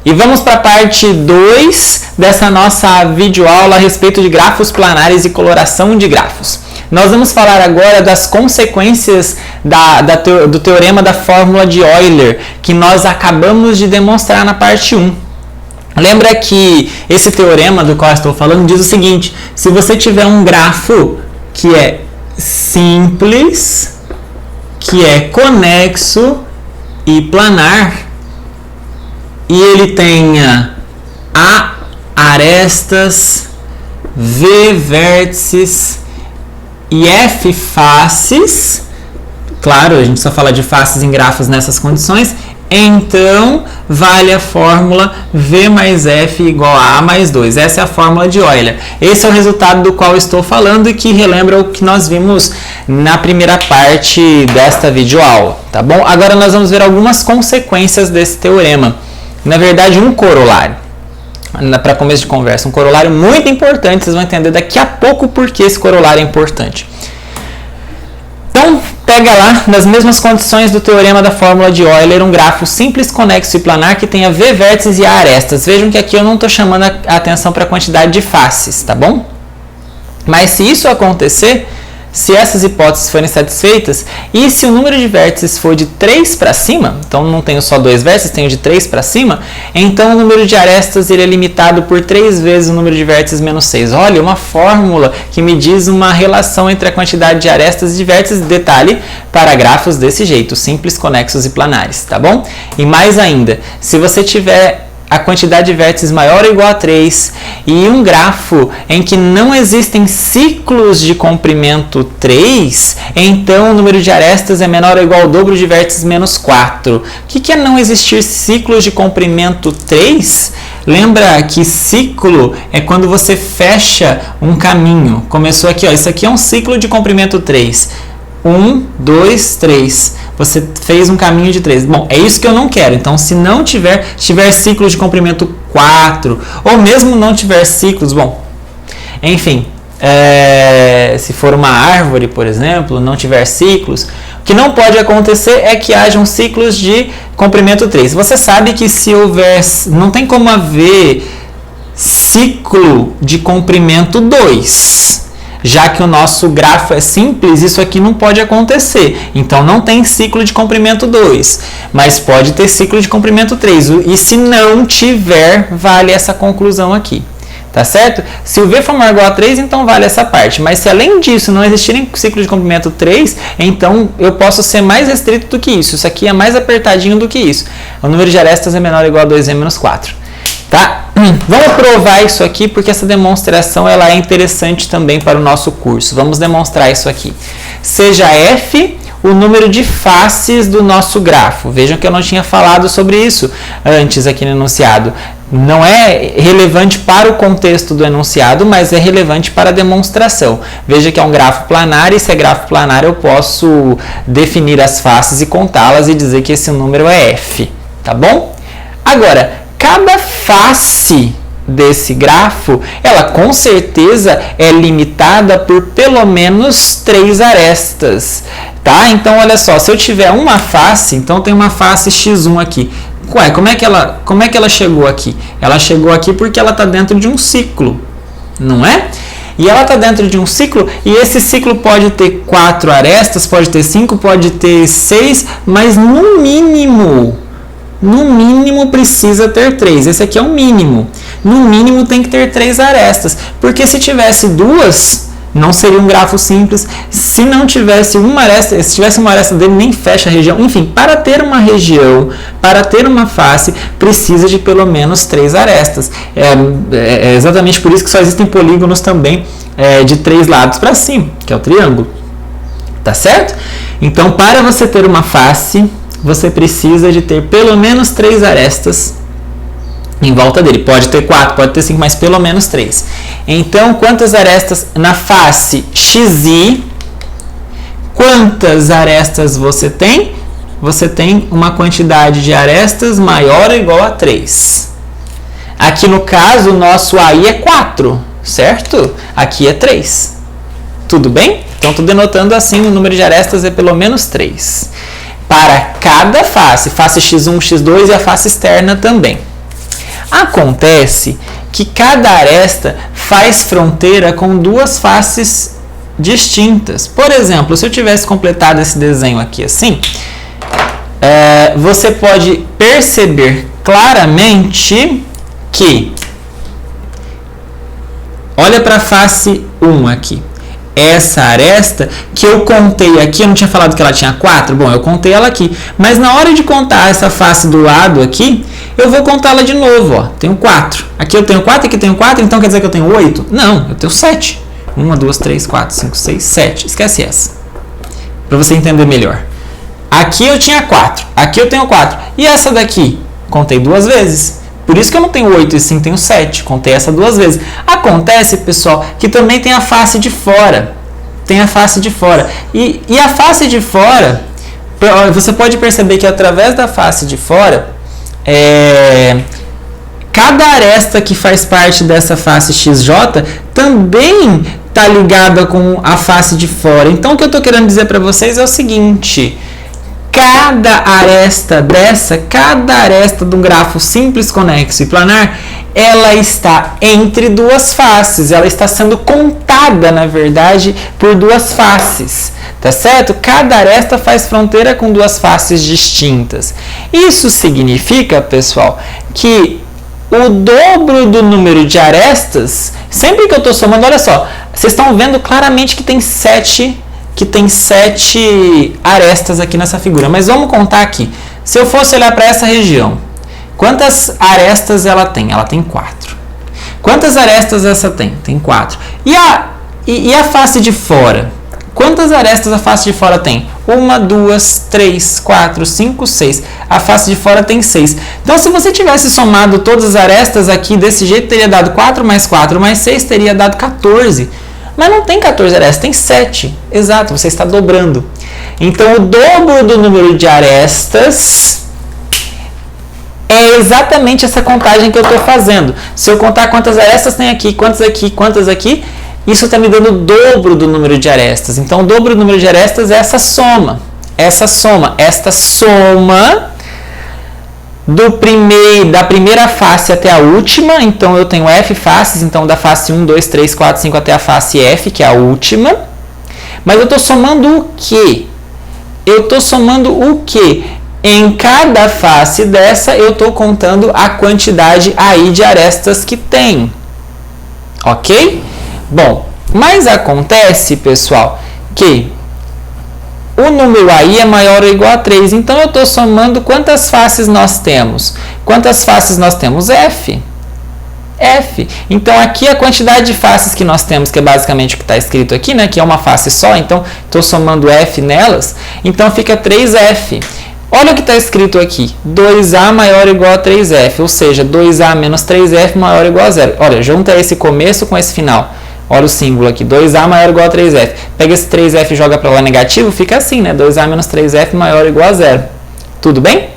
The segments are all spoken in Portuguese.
E vamos para a parte 2 dessa nossa videoaula a respeito de grafos planares e coloração de grafos. Nós vamos falar agora das consequências do teorema da fórmula de Euler, que nós acabamos de demonstrar na parte 1. Lembra que esse teorema do qual eu estou falando diz o seguinte: se você tiver um grafo que é simples, que é conexo e planar, e ele tenha A arestas, V vértices e F faces, claro, a gente só fala de faces em grafos nessas condições, então vale a fórmula V mais F igual a A mais 2. Essa é a fórmula de Euler. Esse é o resultado do qual eu estou falando e que relembra o que nós vimos na primeira parte desta videoaula, tá bom? Agora nós vamos ver algumas consequências desse teorema. Na verdade, um corolário. Para começo de conversa, um corolário muito importante, vocês vão entender daqui a pouco por que esse corolário é importante. Então, pega lá, nas mesmas condições do teorema da fórmula de Euler, um grafo simples, conexo e planar que tenha V vértices e A arestas. Vejam que aqui eu não estou chamando a atenção para a quantidade de faces, tá bom? Mas se isso acontecer, se essas hipóteses forem satisfeitas, e se o número de vértices for de 3 para cima, então não tenho só 2 vértices, tenho de 3 para cima, então o número de arestas ele é limitado por 3 vezes o número de vértices menos 6. Olha, uma fórmula que me diz uma relação entre a quantidade de arestas e de vértices, detalhe, para grafos desse jeito, simples, conexos e planares, tá bom? E mais ainda, se você tiver a quantidade de vértices maior ou igual a 3 e um grafo em que não existem ciclos de comprimento 3, então o número de arestas é menor ou igual ao dobro de vértices menos 4. O que é não existir ciclos de comprimento 3? Lembra que ciclo é quando você fecha um caminho. Começou aqui, ó, isso aqui é um ciclo de comprimento 3. 1, 2, 3. Você fez um caminho de 3. Bom, é isso que eu não quero. Então, se tiver ciclos de comprimento 4, ou mesmo não tiver ciclos, bom, enfim, se for uma árvore, por exemplo, não tiver ciclos, o que não pode acontecer é que hajam ciclos de comprimento 3. Você sabe que se houver, não tem como haver ciclo de comprimento 2. Já que o nosso grafo é simples, isso aqui não pode acontecer. Então, não tem ciclo de comprimento 2, mas pode ter ciclo de comprimento 3. E se não tiver, vale essa conclusão aqui. Tá certo? Se o V for maior ou igual a 3, então vale essa parte. Mas se além disso não existirem ciclo de comprimento 3, então eu posso ser mais restrito do que isso. Isso aqui é mais apertadinho do que isso. O número de arestas é menor ou igual a 2V menos 4. Tá? Vamos provar isso aqui porque essa demonstração ela é interessante também para o nosso curso. Vamos demonstrar isso aqui. Seja F o número de faces do nosso grafo. Vejam que eu não tinha falado sobre isso antes aqui no enunciado. Não é relevante para o contexto do enunciado, mas é relevante para a demonstração. Veja que é um grafo planar e se é grafo planar eu posso definir as faces e contá-las e dizer que esse número é F. Tá bom? Agora, cada face desse grafo, ela com certeza é limitada por pelo menos 3 arestas, tá? Então, olha só, se eu tiver uma face, então tem uma face x1 aqui. Ué, como é que ela chegou aqui? Ela chegou aqui porque ela está dentro de um ciclo, não é? E ela está dentro de um ciclo, e esse ciclo pode ter 4 arestas, pode ter 5, pode ter 6, mas no mínimo precisa ter 3. Esse aqui é o mínimo. No mínimo tem que ter 3 arestas. Porque se tivesse 2, não seria um grafo simples. Se não tivesse uma aresta, se tivesse uma aresta dele, nem fecha a região. Enfim, para ter uma região, para ter uma face, precisa de pelo menos 3 arestas. É exatamente por isso que só existem polígonos também de 3 lados para cima, que é o triângulo. Tá certo? Então, para você ter uma face, você precisa de ter pelo menos 3 arestas em volta dele. Pode ter 4, pode ter 5, mas pelo menos 3. Então, quantas arestas na face XI? Quantas arestas você tem? Você tem uma quantidade de arestas maior ou igual a 3. Aqui no caso, o nosso AI é 4, certo? Aqui é 3. Tudo bem? Então, estou denotando assim, o número de arestas é pelo menos 3. Para cada face, face x1, x2 e a face externa também. Acontece que cada aresta faz fronteira com duas faces distintas. Por exemplo, se eu tivesse completado esse desenho aqui assim, você pode perceber claramente que, olha para a face 1 aqui. Essa aresta que eu contei aqui, eu não tinha falado que ela tinha 4? Bom, eu contei ela aqui. Mas na hora de contar essa face do lado aqui, eu vou contá-la de novo. Ó. Tenho 4. Aqui eu tenho 4, aqui eu tenho 4, então quer dizer que eu tenho 8? Não, eu tenho 7. 1, 2, 3, 4, 5, 6, 7. Esquece essa. Para você entender melhor. Aqui eu tinha 4. Aqui eu tenho 4. E essa daqui? Contei 2 vezes. Por isso que eu não tenho 8 e sim tenho 7. Contei essa 2 vezes. Acontece, pessoal, que também tem a face de fora. Tem a face de fora. E a face de fora, você pode perceber que através da face de fora, cada aresta que faz parte dessa face XJ também está ligada com a face de fora. Então, o que eu estou querendo dizer para vocês é o seguinte: cada aresta de um grafo simples, conexo e planar, ela está entre duas faces, ela está sendo contada, na verdade, por duas faces, tá certo? Cada aresta faz fronteira com duas faces distintas. Isso significa, pessoal, que o dobro do número de arestas, sempre que eu estou somando, olha só, vocês estão vendo claramente que tem 7 arestas aqui nessa figura. Mas vamos contar aqui. Se eu fosse olhar para essa região, quantas arestas ela tem? Ela tem 4. Quantas arestas essa tem? Tem 4. E a face de fora? Quantas arestas a face de fora tem? 1, 2, 3, 4, 5, 6. A face de fora tem 6. Então, se você tivesse somado todas as arestas aqui desse jeito, teria dado 4 mais 4 mais 6, teria dado 14. Mas não tem 14 arestas, tem 7. Exato, você está dobrando. Então, o dobro do número de arestas é exatamente essa contagem que eu estou fazendo. Se eu contar quantas arestas tem aqui, quantas aqui, isso está me dando o dobro do número de arestas. Então, o dobro do número de arestas é essa soma. Esta soma da primeira face até a última. Então, eu tenho F faces. Então, da face 1, 2, 3, 4, 5 até a face F, que é a última. Mas eu estou somando o quê? Eu estou somando o quê? Em cada face dessa, eu estou contando a quantidade aí de arestas que tem. Ok? Bom, mas acontece, pessoal, que o número aí é maior ou igual a 3. Então, eu estou somando quantas faces nós temos. Quantas faces nós temos? F. Então, aqui a quantidade de faces que nós temos, que é basicamente o que está escrito aqui, né? Que é uma face só. Então, estou somando F nelas. Então, fica 3F. Olha o que está escrito aqui. 2A maior ou igual a 3F. Ou seja, 2A menos 3F maior ou igual a 0. Olha, junta esse começo com esse final. Olha o símbolo aqui, 2A maior ou igual a 3F. Pega esse 3F e joga para lá negativo, fica assim, né? 2A menos 3F maior ou igual a 0. Tudo bem?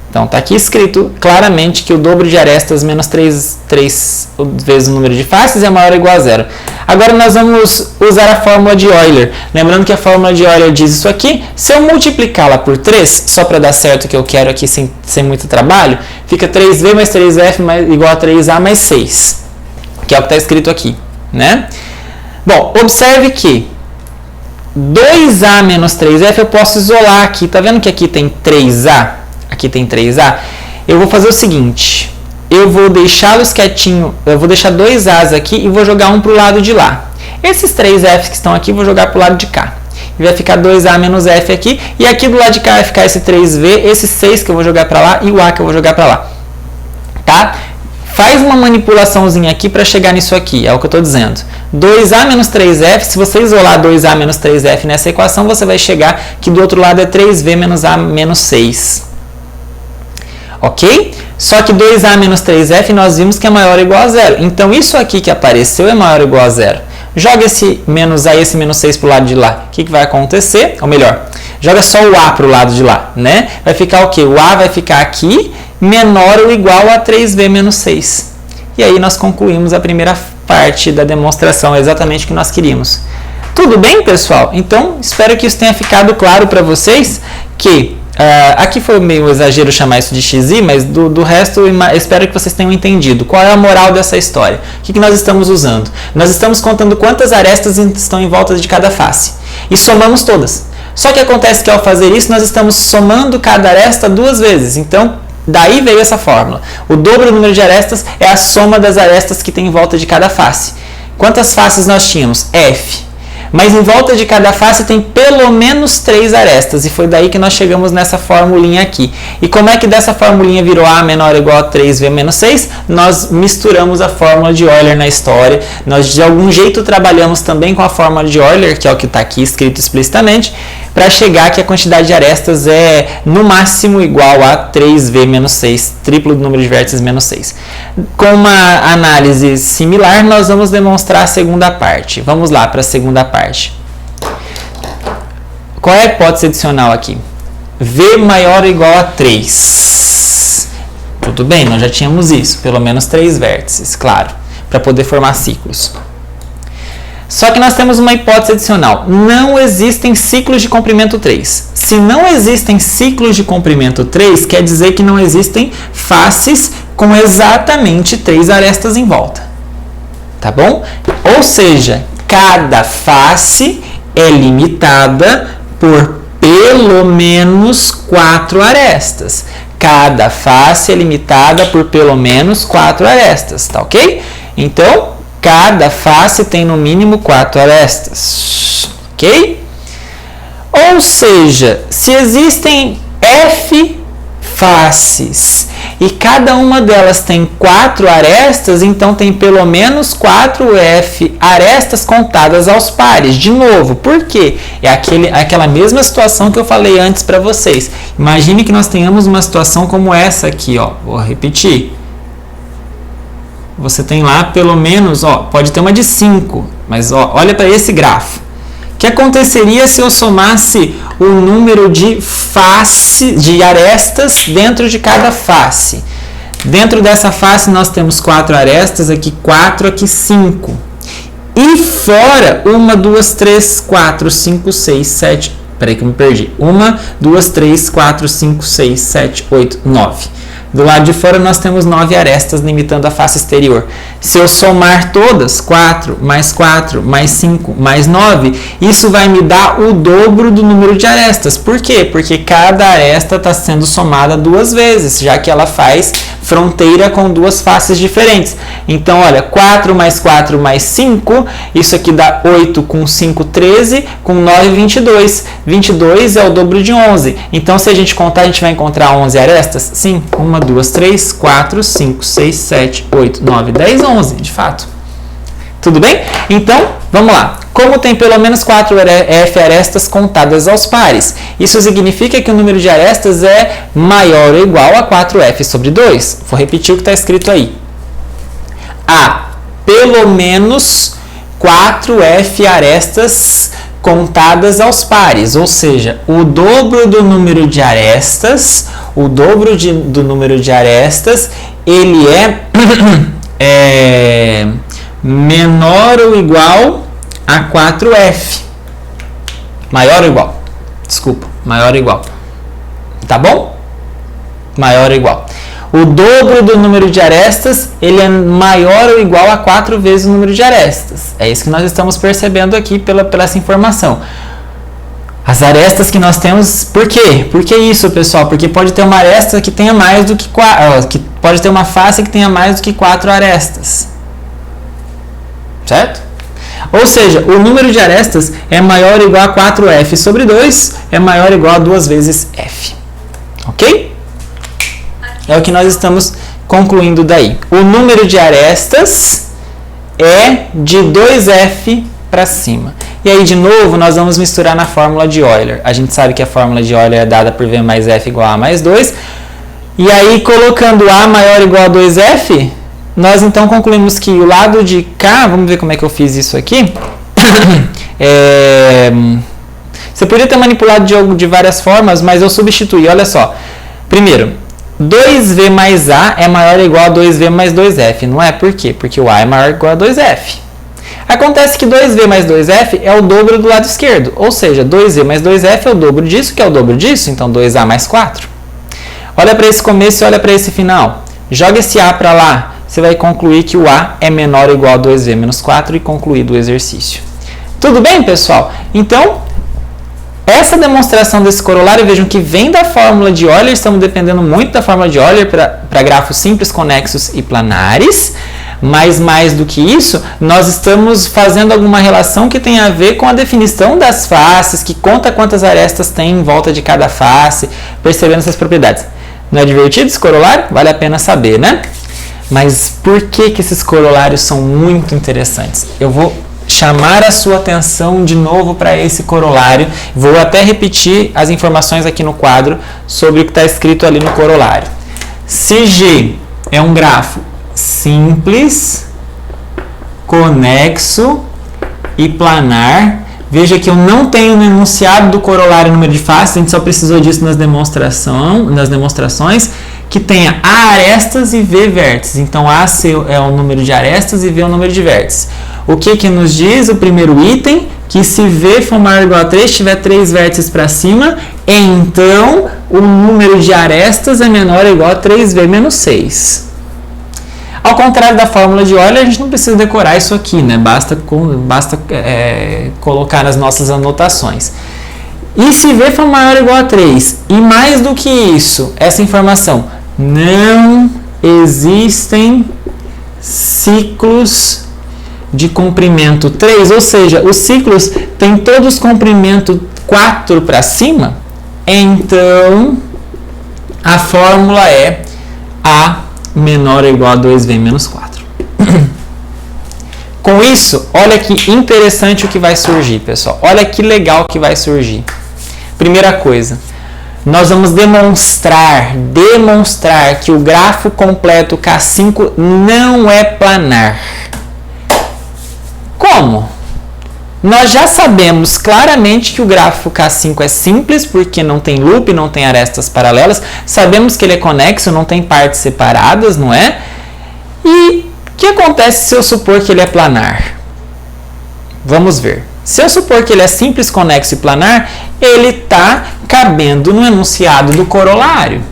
Então, está aqui escrito claramente que o dobro de arestas menos 3 vezes o número de faces é maior ou igual a 0. Agora, nós vamos usar a fórmula de Euler. Lembrando que a fórmula de Euler diz isso aqui. Se eu multiplicá-la por 3, só para dar certo o que eu quero aqui sem muito trabalho, fica 3V mais 3F igual a 3A mais 6, que é o que está escrito aqui, né? Bom, observe que 2A menos 3F eu posso isolar aqui. Tá vendo que aqui tem 3A? Aqui tem 3A. Eu vou fazer o seguinte. Eu vou deixá-los quietinho. Eu vou deixar 2As aqui e vou jogar um para o lado de lá. Esses 3Fs que estão aqui eu vou jogar para o lado de cá. E vai ficar 2A menos F aqui. E aqui do lado de cá vai ficar esse 3V, esse 6 que eu vou jogar para lá e o A que eu vou jogar para lá. Tá? Faz uma manipulaçãozinha aqui para chegar nisso aqui, é o que eu estou dizendo. 2A menos 3F, se você isolar 2A menos 3F nessa equação, você vai chegar que do outro lado é 3V menos A menos 6. Ok? Só que 2A menos 3F nós vimos que é maior ou igual a 0. Então, isso aqui que apareceu é maior ou igual a 0. Joga esse menos A e esse menos 6 para o lado de lá. O que vai acontecer? Ou melhor, joga só o A para o lado de lá, né? Vai ficar o quê? O A vai ficar aqui, menor ou igual a 3V menos 6. E aí nós concluímos a primeira parte da demonstração, exatamente o que nós queríamos. Tudo bem, pessoal? Então, espero que isso tenha ficado claro para vocês que Aqui foi meio exagero chamar isso de XI, mas do resto eu espero que vocês tenham entendido. Qual é a moral dessa história? O que nós estamos usando? Nós estamos contando quantas arestas estão em volta de cada face. E somamos todas. Só que acontece que ao fazer isso, nós estamos somando cada aresta 2 vezes. Então, daí veio essa fórmula. O dobro do número de arestas é a soma das arestas que tem em volta de cada face. Quantas faces nós tínhamos? F. Mas em volta de cada face tem pelo menos 3 arestas. E foi daí que nós chegamos nessa formulinha aqui. E como é que dessa formulinha virou A menor ou igual a 3V menos 6? Nós misturamos a fórmula de Euler na história. Nós de algum jeito trabalhamos também com a fórmula de Euler, que é o que está aqui escrito explicitamente, para chegar que a quantidade de arestas é no máximo igual a 3V menos 6, triplo do número de vértices menos 6. Com uma análise similar, nós vamos demonstrar a segunda parte. Vamos lá para a segunda parte. Qual é a hipótese adicional aqui? V maior ou igual a 3. Tudo bem, nós já tínhamos isso, pelo menos 3 vértices, claro, para poder formar ciclos. Só que nós temos uma hipótese adicional. Não existem ciclos de comprimento 3. Se não existem ciclos de comprimento 3, quer dizer que não existem faces com exatamente 3 arestas em volta. Tá bom? Ou seja, cada face é limitada por pelo menos 4 arestas. Cada face é limitada por pelo menos 4 arestas, tá ok? Então, cada face tem no mínimo 4 arestas, ok? Ou seja, se existem F faces e cada uma delas tem 4 arestas, então tem pelo menos 4F arestas contadas aos pares. De novo, por quê? É aquela mesma situação que eu falei antes para vocês. Imagine que nós tenhamos uma situação como essa aqui, ó. Vou repetir. Você tem lá pelo menos, ó, pode ter uma de 5, mas ó, olha para esse grafo. O que aconteceria se eu somasse o número de arestas dentro de cada face? Dentro dessa face nós temos 4 arestas, aqui 4, aqui 5. E fora 1, 2, 3, 4, 5, 6, 7. Peraí que eu me perdi. 1, 2, 3, 4, 5, 6, 7, 8, 9. Do lado de fora nós temos 9 arestas limitando a face exterior. Se eu somar todas, 4 mais 5 mais 9, isso vai me dar o dobro do número de arestas. Por quê? Porque cada aresta está sendo somada 2 vezes, já que ela faz fronteira com 2 faces diferentes. Então, olha, 4 mais 4 mais 5, isso aqui dá 8 com 5, 13, com 9, 22. 22 é o dobro de 11. Então, se a gente contar, a gente vai encontrar 11 arestas? Sim, 1, 2, 3, 4, 5, 6, 7, 8, 9, 10, 11, de fato. Tudo bem? Então, vamos lá. Como tem pelo menos 4 F arestas contadas aos pares? Isso significa que o número de arestas é maior ou igual a 4F sobre 2. Vou repetir o que está escrito aí. Há pelo menos 4F arestas contadas aos pares, ou seja, o dobro do número de arestas, do número de arestas, ele é menor ou igual a 4F. Maior ou igual? Desculpa, maior ou igual. Tá bom? Maior ou igual. O dobro do número de arestas, ele é maior ou igual a 4 vezes o número de arestas. É isso que nós estamos percebendo aqui pela essa informação. As arestas que nós temos, por quê? Por que isso, pessoal? Porque pode ter uma aresta que tenha mais do que 4, pode ter uma face que tenha mais do que 4 arestas. Certo? Ou seja, o número de arestas é maior ou igual a 4F sobre 2, é maior ou igual a 2 vezes F. Ok? É o que nós estamos concluindo daí. O número de arestas é de 2F para cima. E aí, de novo, nós vamos misturar na fórmula de Euler. A gente sabe que a fórmula de Euler é dada por V mais F igual a mais 2. E aí, colocando A maior ou igual a 2F, nós então concluímos que o lado de cá, vamos ver como é que eu fiz isso aqui. Você podia ter manipulado de várias formas, mas eu substituí, olha só. Primeiro, 2V mais A é maior ou igual a 2V mais 2F, não é? Por quê? Porque o A é maior ou igual a 2F. Acontece que 2V mais 2F é o dobro do lado esquerdo, ou seja, 2V mais 2F é o dobro disso, que é o dobro disso, então 2A mais 4. Olha para esse começo e olha para esse final. Joga esse A para lá, você vai concluir que o A é menor ou igual a 2V menos 4 e concluir o exercício. Tudo bem, pessoal? Então, essa demonstração desse corolário, vejam que vem da fórmula de Euler, estamos dependendo muito da fórmula de Euler para grafos simples, conexos e planares. Mas mais do que isso, nós estamos fazendo alguma relação que tem a ver com a definição das faces, que conta quantas arestas tem em volta de cada face, percebendo essas propriedades. Não é divertido esse corolário? Vale a pena saber, né? Mas por que esses corolários são muito interessantes? Eu vou chamar a sua atenção de novo para esse corolário. Vou até repetir as informações aqui no quadro sobre o que está escrito ali no corolário. Se G é um grafo simples, conexo e planar. Veja que eu não tenho no enunciado do corolário número de faces, a gente só precisou disso nas demonstrações, que tenha A arestas e V vértices. Então, A é o número de arestas e V é o número de vértices. O que nos diz o primeiro item? Que se V for maior ou igual a 3, tiver 3 vértices para cima, então o número de arestas é menor ou igual a 3V menos 6. Ao contrário da fórmula de Euler, a gente não precisa decorar isso aqui, né? Basta colocar nas nossas anotações. E se V for maior ou igual a 3? E mais do que isso, essa informação, não existem ciclos de comprimento 3, ou seja, os ciclos têm todos comprimento 4 para cima, então a fórmula é A menor ou igual a 2V menos 4. Com isso, olha que interessante o que vai surgir, pessoal. Olha que legal que vai surgir. Primeira coisa, nós vamos demonstrar que o grafo completo K5 não é planar. Como? Nós já sabemos claramente que o grafo K5 é simples, porque não tem loop, não tem arestas paralelas. Sabemos que ele é conexo, não tem partes separadas, não é? E o que acontece se eu supor que ele é planar? Vamos ver. Se eu supor que ele é simples, conexo e planar, ele está cabendo no enunciado do corolário.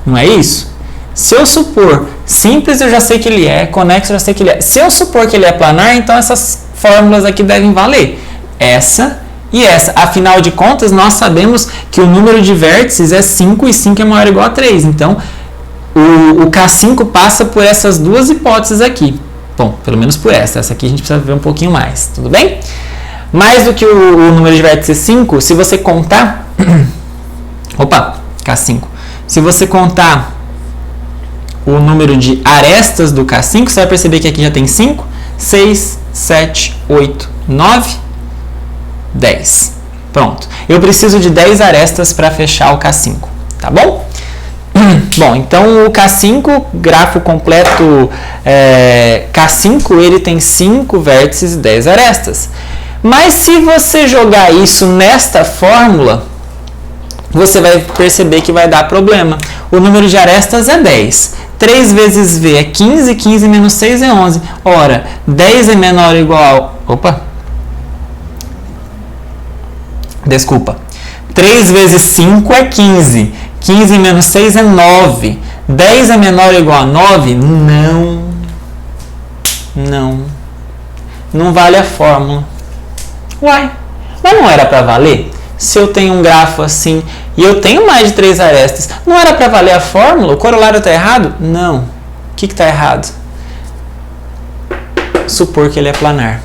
Não é isso? Se eu supor simples, eu já sei que ele é, conexo, eu já sei que ele é. Se eu supor que ele é planar, então essas fórmulas aqui devem valer. Essa e essa. Afinal de contas, nós sabemos que o número de vértices é 5 e 5 é maior ou igual a 3. Então, o K5 passa por essas duas hipóteses aqui. Bom, pelo menos por essa. Essa aqui a gente precisa ver um pouquinho mais. Tudo bem? Mais do que o número de vértices 5, se você contar... Opa, K5. Se você contar o número de arestas do K5, você vai perceber que aqui já tem 5, 6, 7, 8, 9, 10. Pronto. Eu preciso de 10 arestas para fechar o K5, tá bom? Bom, então o K5, grafo completo K5, ele tem 5 vértices e 10 arestas. Mas se você jogar isso nesta fórmula, você vai perceber que vai dar problema. O número de arestas é 10. 3 vezes V é 15, 15 menos 6 é 11. Ora, 10 é menor ou igual... Opa! Desculpa. 3 vezes 5 é 15. 15 menos 6 é 9. 10 é menor ou igual a 9? Não vale a fórmula. Uai, mas não era para valer? Se eu tenho um grafo assim e eu tenho mais de 3 arestas, não era para valer a fórmula? O corolário está errado? Não. O que está errado? Supor que ele é planar.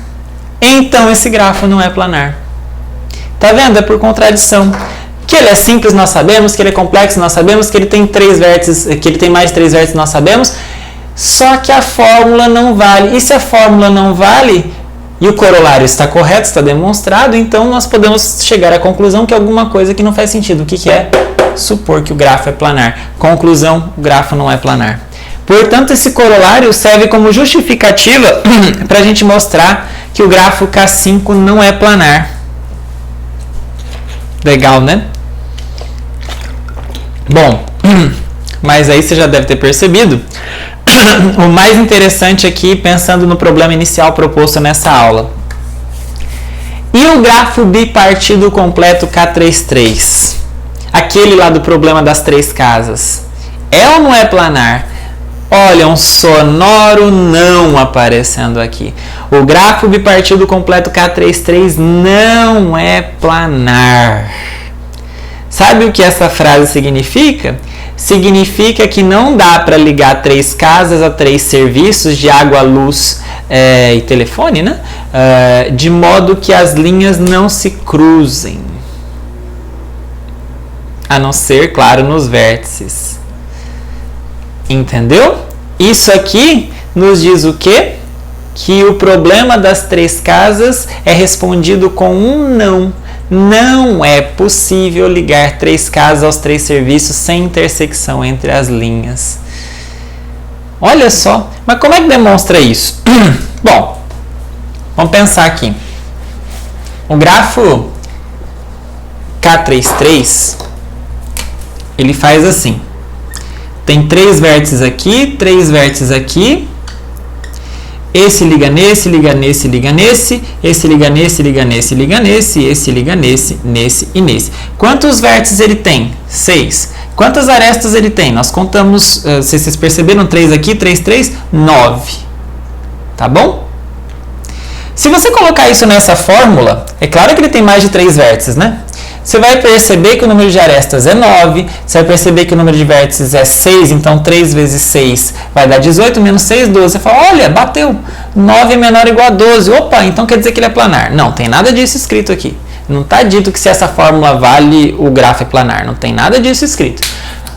Então esse grafo não é planar. Tá vendo? É por contradição. Que ele é simples, nós sabemos. Que ele é complexo, nós sabemos. Que ele tem 3 vértices, que ele tem mais de 3 vértices, nós sabemos. Só que a fórmula não vale. E se a fórmula não vale e o corolário está correto, está demonstrado, então nós podemos chegar à conclusão que alguma coisa que não faz sentido. O que é? Supor que o grafo é planar. Conclusão, o grafo não é planar. Portanto, esse corolário serve como justificativa para a gente mostrar que o grafo K5 não é planar. Legal, né? Bom, mas aí você já deve ter percebido o mais interessante aqui, pensando no problema inicial proposto nessa aula. E o grafo bipartido completo K33? Aquele lá do problema das 3 casas. É ou não é planar? Olha, um sonoro não aparecendo aqui. O grafo bipartido completo K33 não é planar. Sabe o que essa frase significa? Significa que não dá para ligar 3 casas a 3 serviços de água, luz e telefone, né? De modo que as linhas não se cruzem. A não ser, claro, nos vértices. Entendeu? Isso aqui nos diz o quê? Que o problema das 3 casas é respondido com um não. Não é possível ligar 3 casas aos 3 serviços sem intersecção entre as linhas. Olha só, mas como é que demonstra isso? Bom, vamos pensar aqui. O grafo K33, ele faz assim. Tem 3 vértices aqui, 3 vértices aqui. Esse liga nesse, liga nesse, liga nesse. Esse liga nesse, liga nesse, liga nesse. Esse liga nesse, nesse e nesse. Quantos vértices ele tem? 6. Quantas arestas ele tem? Nós contamos, se vocês perceberam, 3 aqui, 3, 3, 9. Tá bom? Se você colocar isso nessa fórmula, é claro que ele tem mais de 3 vértices, né? Você vai perceber que o número de arestas é 9, você vai perceber que o número de vértices é 6, então 3 vezes 6 vai dar 18, menos 6, 12. Você fala, olha, bateu, 9 é menor ou igual a 12. Opa, então quer dizer que ele é planar. Não, tem nada disso escrito aqui. Não está dito que se essa fórmula vale, o grafo é planar. Não tem nada disso escrito.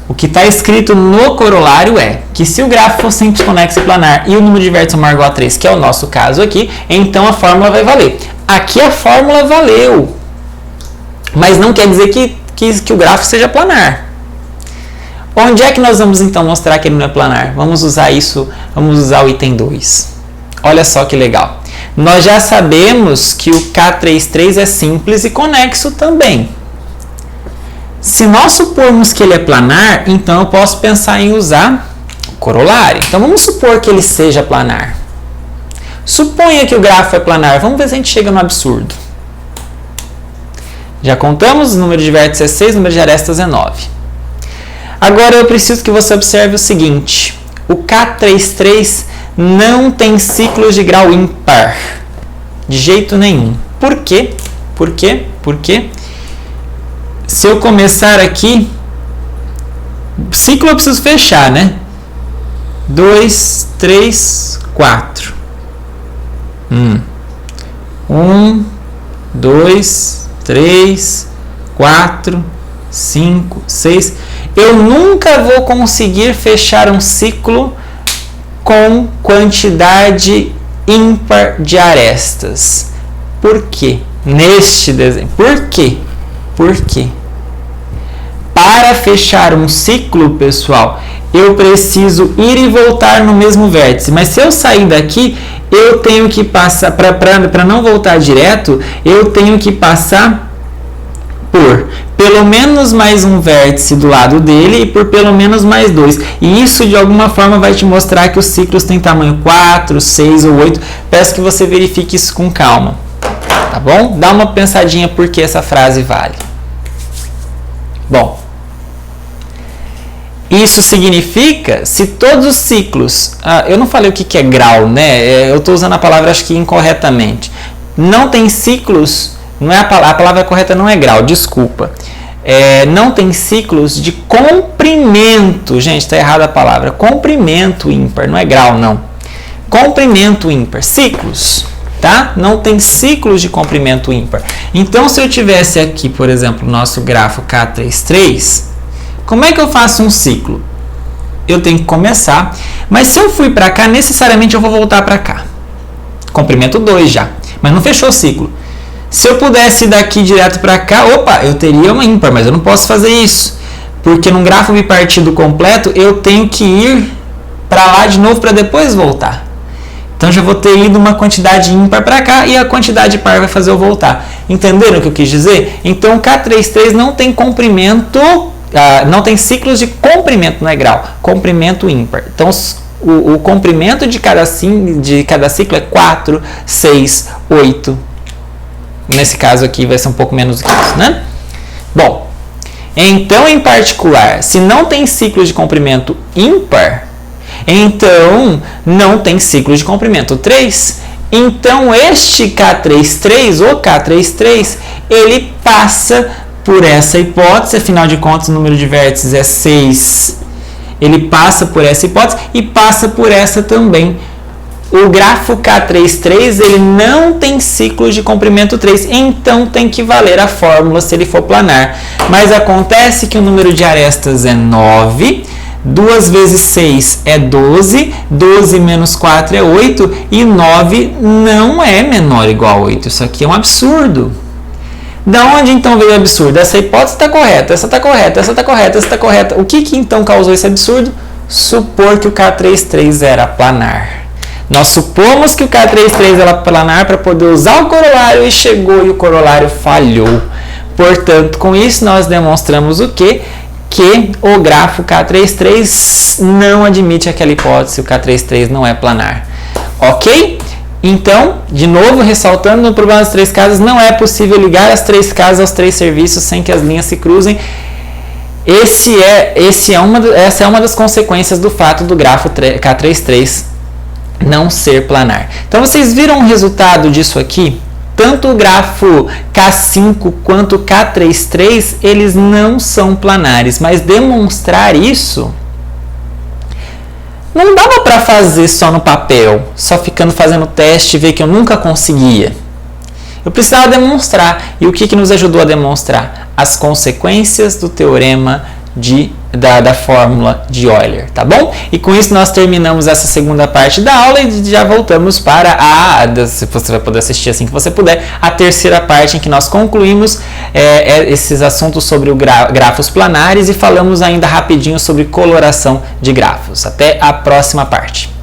O que está escrito no corolário é que se o grafo for simples, conexo e planar e o número de vértices é maior ou igual a 3, que é o nosso caso aqui, então a fórmula vai valer. Aqui a fórmula valeu. Mas não quer dizer que o grafo seja planar. Onde é que nós vamos então mostrar que ele não é planar? Vamos usar isso, vamos usar o item 2. Olha só que legal. Nós já sabemos que o K33 é simples e conexo também. Se nós supormos que ele é planar, então eu posso pensar em usar o corolário. Então vamos supor que ele seja planar. Suponha que o grafo é planar. Vamos ver se a gente chega no absurdo. Já contamos, o número de vértices é 6, o número de arestas é 9. Agora eu preciso que você observe o seguinte. O K33 não tem ciclos de grau ímpar. De jeito nenhum. Por quê? Por quê? Por quê? Se eu começar aqui, ciclo eu preciso fechar, né? 2, 3, 4. 1, 2, 3, 4, 5, 6. Eu nunca vou conseguir fechar um ciclo com quantidade ímpar de arestas. Por quê? Neste desenho. Por quê? Por quê? Para fechar um ciclo, pessoal, eu preciso ir e voltar no mesmo vértice. Mas se eu sair daqui, eu tenho que passar, para não voltar direto, eu tenho que passar por pelo menos mais um vértice do lado dele e por pelo menos mais 2. E isso, de alguma forma, vai te mostrar que os ciclos têm tamanho 4, 6 ou 8. Peço que você verifique isso com calma. Tá bom? Dá uma pensadinha por que essa frase vale. Bom, isso significa, se todos os ciclos... eu não falei o que é grau, né? Eu estou usando a palavra, acho que incorretamente. Não tem ciclos... Não é a palavra correta não é grau, desculpa. Não tem ciclos de comprimento. Gente, está errada a palavra. Comprimento ímpar, não é grau, não. Comprimento ímpar. Ciclos, tá? Não tem ciclos de comprimento ímpar. Então, se eu tivesse aqui, por exemplo, o nosso grafo K33, como é que eu faço um ciclo? Eu tenho que começar, mas se eu fui para cá, necessariamente eu vou voltar para cá. Comprimento 2 já, mas não fechou o ciclo. Se eu pudesse ir daqui direto para cá, opa, eu teria uma ímpar, mas eu não posso fazer isso. Porque num grafo bipartido completo, eu tenho que ir para lá de novo para depois voltar. Então, já vou ter ido uma quantidade ímpar para cá e a quantidade par vai fazer eu voltar. Entenderam o que eu quis dizer? Então, o K33 não tem comprimento, não tem ciclos de comprimento, não é grau, comprimento ímpar. Então, o comprimento de cada ciclo é 4, 6, 8. Nesse caso aqui vai ser um pouco menos do que isso, né? Bom, então, em particular, se não tem ciclo de comprimento ímpar, então não tem ciclo de comprimento 3. Então, este K33, o K33, ele passa por essa hipótese, afinal de contas, o número de vértices é 6. Ele passa por essa hipótese e passa por essa também. O grafo K33 ele não tem ciclo de comprimento 3, então tem que valer a fórmula se ele for planar. Mas acontece que o número de arestas é 9, 2 vezes 6 é 12, 12 menos 4 é 8 e 9 não é menor ou igual a 8. Isso aqui é um absurdo. Da onde então veio o absurdo? Essa hipótese está correta, essa está correta, essa está correta, essa está correta. O que então causou esse absurdo? Supor que o K33 era planar. Nós supomos que o K33 era planar para poder usar o corolário e chegou e o corolário falhou. Portanto, com isso nós demonstramos o quê? Que o grafo K33 não admite aquela hipótese, o K33 não é planar. Ok? Então, de novo, ressaltando, no problema das três casas, não é possível ligar as três casas aos três serviços sem que as linhas se cruzem. Essa é uma das consequências do fato do grafo K33 não ser planar. Então, vocês viram o resultado disso aqui? Tanto o grafo K5 quanto o K33, eles não são planares, mas demonstrar isso não dava para fazer só no papel, só ficando fazendo teste e ver que eu nunca conseguia. Eu precisava demonstrar. E o que nos ajudou a demonstrar? As consequências do teorema da fórmula de Euler, tá bom? E com isso nós terminamos essa segunda parte da aula e já voltamos para se você vai poder assistir assim que você puder, a terceira parte em que nós concluímos esses assuntos sobre grafos planares e falamos ainda rapidinho sobre coloração de grafos. Até a próxima parte.